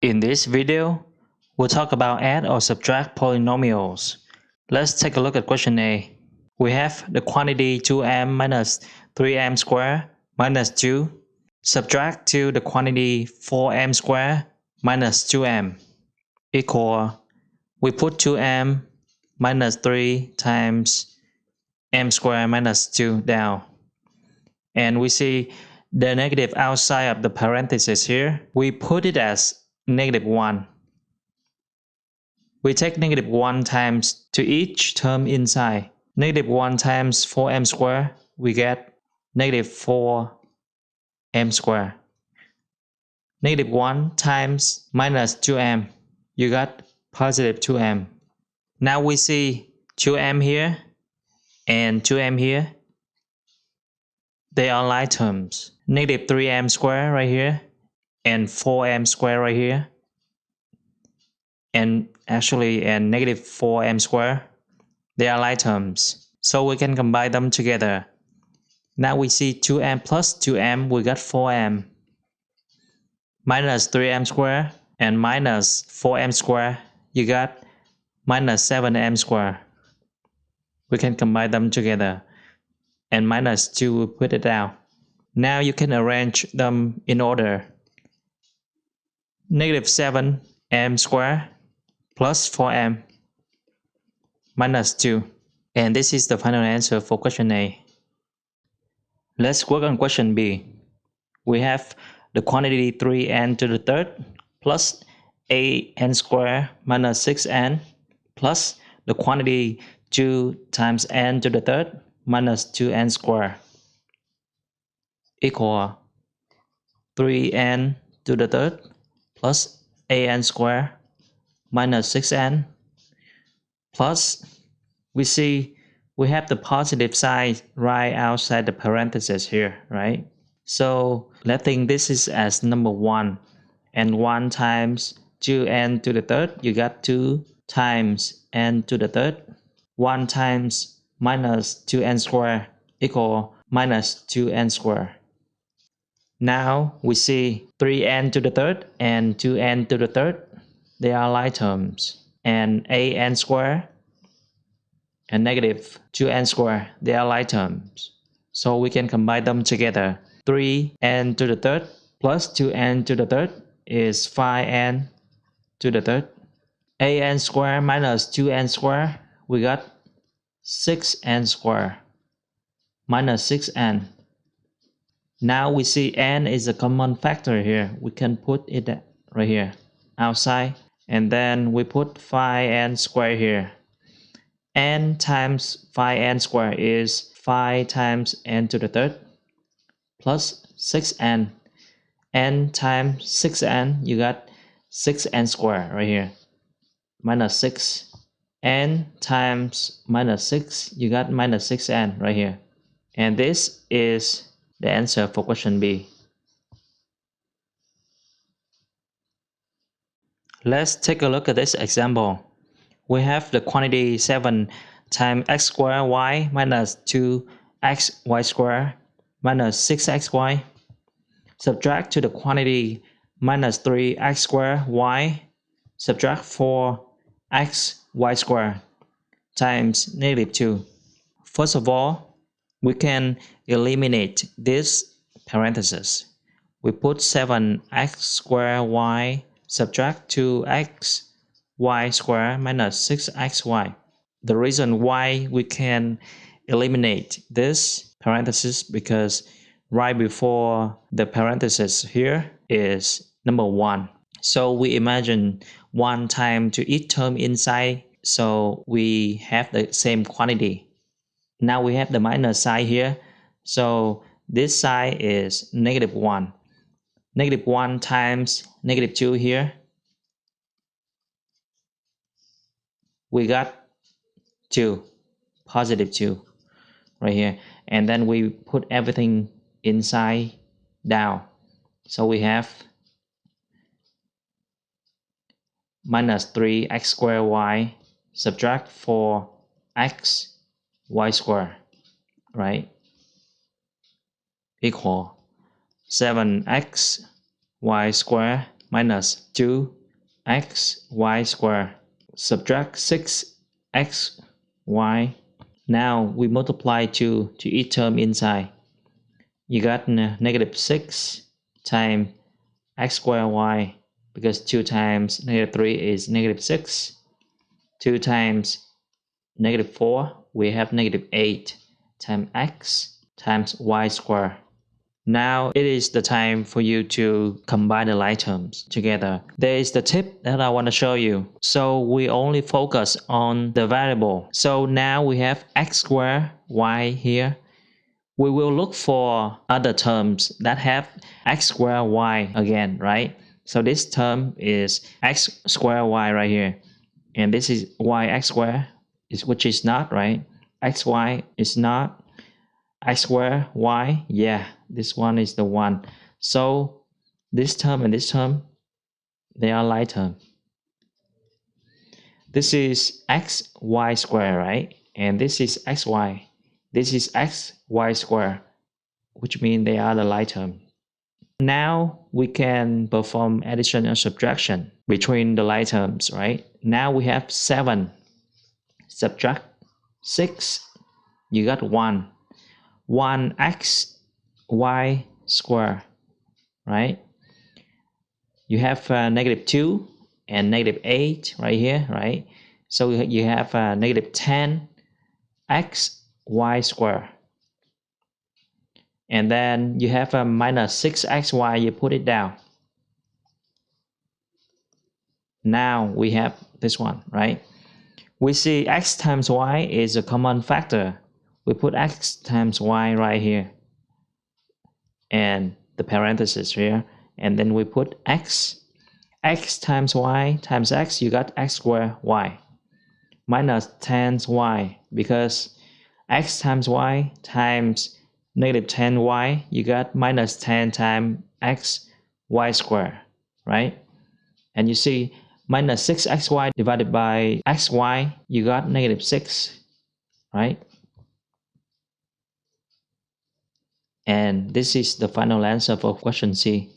In this video, we'll talk about add or subtract polynomials. Let's take a look at question A. We have the quantity 2m minus 3m squared minus 2. Subtract to the quantity 4m squared minus 2m equal, we put 2m minus 3 times m squared minus 2 down. And we see the negative outside of the parenthesis here. We put it as negative 1. We take negative 1 times to each term inside. Negative 1 times 4m squared, we get negative 4m squared. Negative 1 times minus 2m, you got positive 2m. Now we see 2m here and 2m here. They are like terms. Negative 3m squared right here and 4m squared right here. And negative 4m squared, they are like terms. So we can combine them together. Now we see 2m plus 2m, we got 4m. Minus 3m squared and minus 4m squared, you got minus 7m squared. We can combine them together. And minus 2, we put it down. Now you can arrange them in order. Negative 7m squared plus 4m minus 2. And this is the final answer for question A. Let's work on question B. We have the quantity 3n to the third plus an squared minus 6n plus the quantity 2 times n to the third minus 2n squared equal 3n to the third plus an squared minus 6n plus, we see we have the positive sign right outside the parenthesis here, right? So let's think this is as number 1. And 1 times 2n to the third, you got 2 times n to the third. 1 times minus 2n squared equal minus 2n squared. Now we see 3n to the third and 2n to the third. They are like terms. And an squared and negative 2n squared, they are like terms. So we can combine them together. 3n to the third plus 2n to the third is 5n to the third. An squared minus 2n squared, we got 6n squared minus 6n. Now we see n is a common factor here. We can put it right here outside. And then we put 5n squared here. N times 5n squared is 5 times n to the third plus 6n. N times 6n, you got 6n squared right here. Minus 6. N times minus 6, you got minus 6n right here. And this is the answer for question B. Let's take a look at this example. We have the quantity 7 times x squared y minus 2xy squared minus 6xy. Subtract to the quantity minus 3x squared y. Subtract 4xy squared times negative 2. First of all, we can eliminate this parenthesis. We put 7x squared y subtract 2xy squared minus 6xy. The reason why we can eliminate this parenthesis because right before the parenthesis here is number 1. So we imagine 1 time to each term inside, so we have the same quantity. Now we have the minus sign here, so this side is negative 1. Negative 1 times negative 2 here. We got 2, positive 2 right here. And then we put everything inside down. So we have minus 3x squared y subtract 4x y squared, right? Equal 7x y squared minus 2xy squared. Subtract 6xy. Now we multiply 2 to each term inside. You got negative 6 times x squared y, because 2 times negative 3 is negative 6. 2 times negative 4, we have negative 8 times x times y squared. Now it is the time for you to combine the like terms together. There is the tip that I want to show you. So we only focus on the variable. So now we have x squared y here. We will look for other terms that have x squared y again, right? So this term is x squared y right here. And this is y x squared, which is not, right? xy is not. X squared y, yeah, this one is the one. So this term and this term, they are like term. This is xy squared, right? And this is xy. This is xy squared, which means they are the like term. Now we can perform addition and subtraction between the like terms, right? Now we have 7. Subtract 6, you got 1. 1xy squared, right? You have negative 2 and negative 8 right here, right? So you have negative 10xy squared. And then you have minus 6xy, you put it down. Now we have this one, right? We see x times y is a common factor. We put x times y right here. And the parenthesis here. And then we put x times y times x, you got x squared y. Minus 10y, because x times y times negative 10y, you got minus 10 times x y squared, right? And you see minus 6xy divided by xy, you got negative 6, right? And this is the final answer for question C.